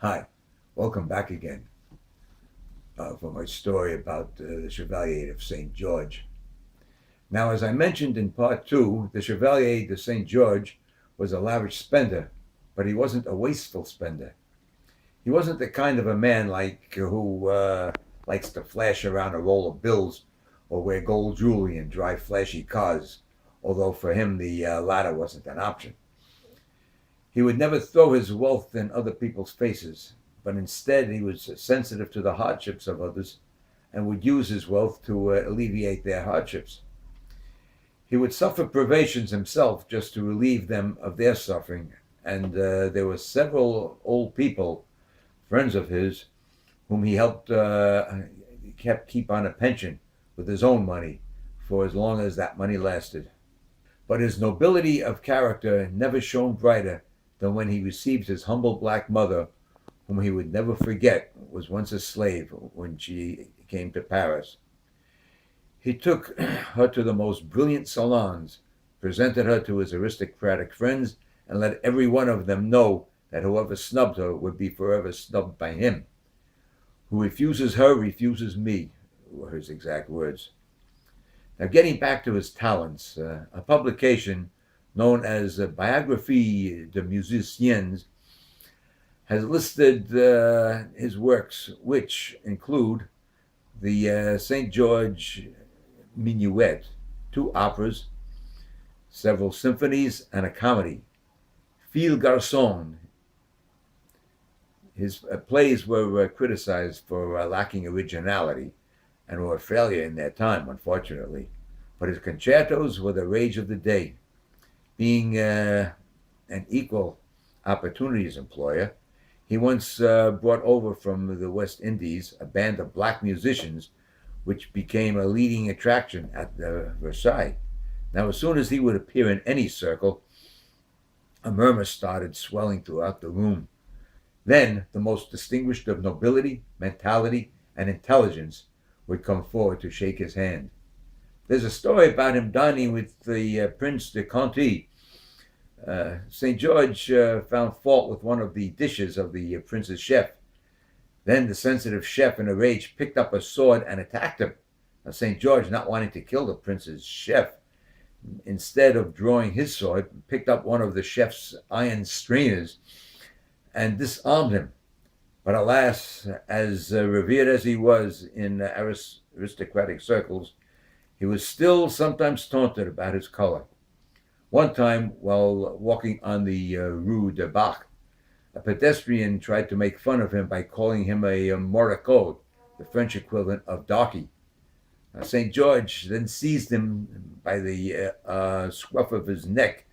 Hi, welcome back again for my story about the Chevalier of St. George. Now, as I mentioned in part two, the Chevalier de St. George was a lavish spender, but he wasn't a wasteful spender. He wasn't the kind of a man who likes to flash around a roll of bills or wear gold jewelry and drive flashy cars, although for him the latter wasn't an option. He would never throw his wealth in other people's faces, but instead he was sensitive to the hardships of others and would use his wealth to alleviate their hardships. He would suffer privations himself just to relieve them of their suffering, and there were several old people, friends of his, whom he helped keep on a pension with his own money for as long as that money lasted. But his nobility of character never shone brighter than when he received his humble black mother, whom he would never forget was once a slave when she came to Paris. He took her to the most brilliant salons, presented her to his aristocratic friends, and let every one of them know that whoever snubbed her would be forever snubbed by him. Who refuses her refuses me, were his exact words. Now, getting back to his talents, a publication known as Biographie de Musiciens has listed his works, which include the St. George Minuet, two operas, several symphonies, and a comedy. Fil Garçon. His plays were criticized for lacking originality and were a failure in their time, unfortunately. But his concertos were the rage of the day. Being an equal opportunities employer, he once brought over from the West Indies a band of black musicians, which became a leading attraction at Versailles. Now, as soon as he would appear in any circle, a murmur started swelling throughout the room. Then the most distinguished of nobility, mentality, and intelligence would come forward to shake his hand. There's a story about him dining with the Prince de Conti. St. George found fault with one of the dishes of the prince's chef. Then the sensitive chef, in a rage, picked up a sword and attacked him. St. George, not wanting to kill the prince's chef, instead of drawing his sword, picked up one of the chef's iron strainers and disarmed him. But alas, as revered as he was in aristocratic circles, he was still sometimes taunted about his color. One time, while walking on the Rue de Bac, a pedestrian tried to make fun of him by calling him a Moricot, the French equivalent of darky. St. George then seized him by the scruff of his neck,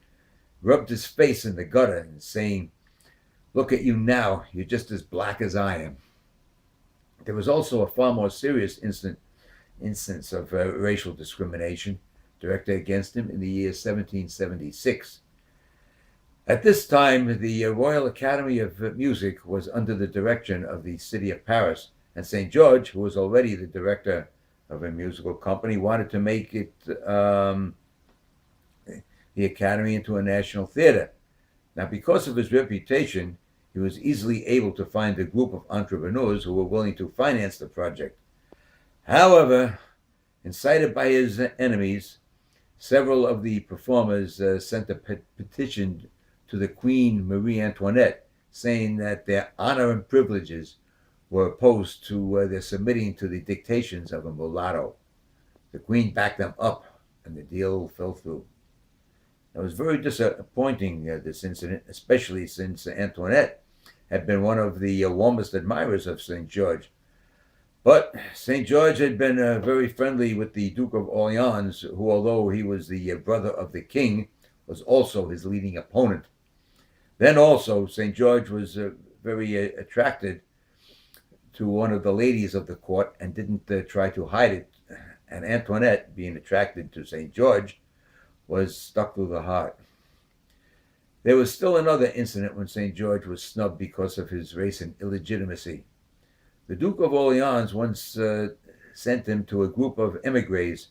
rubbed his face in the gutter, and saying, "Look at you now, you're just as black as I am." There was also a far more serious instance of racial discrimination directed against him in the year 1776. At this time, the Royal Academy of Music was under the direction of the city of Paris, and St. George, who was already the director of a musical company, wanted to make it the Academy into a national theater. Now, because of his reputation, he was easily able to find a group of entrepreneurs who were willing to finance the project. However, incited by his enemies, several of the performers sent a petition to the Queen Marie Antoinette, saying that their honor and privileges were opposed to their submitting to the dictations of a mulatto. The Queen backed them up, and the deal fell through. It was very disappointing, this incident, especially since Antoinette had been one of the warmest admirers of St. George. But St. George had been very friendly with the Duke of Orleans, who, although he was the brother of the king, was also his leading opponent. Then also, St. George was very attracted to one of the ladies of the court and didn't try to hide it. And Antoinette, being attracted to St. George, was struck through the heart. There was still another incident when St. George was snubbed because of his race and illegitimacy. The Duke of Orleans once sent him to a group of emigres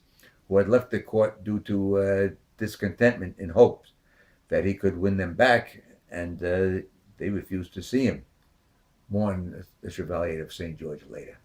who had left the court due to discontentment, in hopes that he could win them back, and they refused to see him. mourn the Chevalier of St. George later.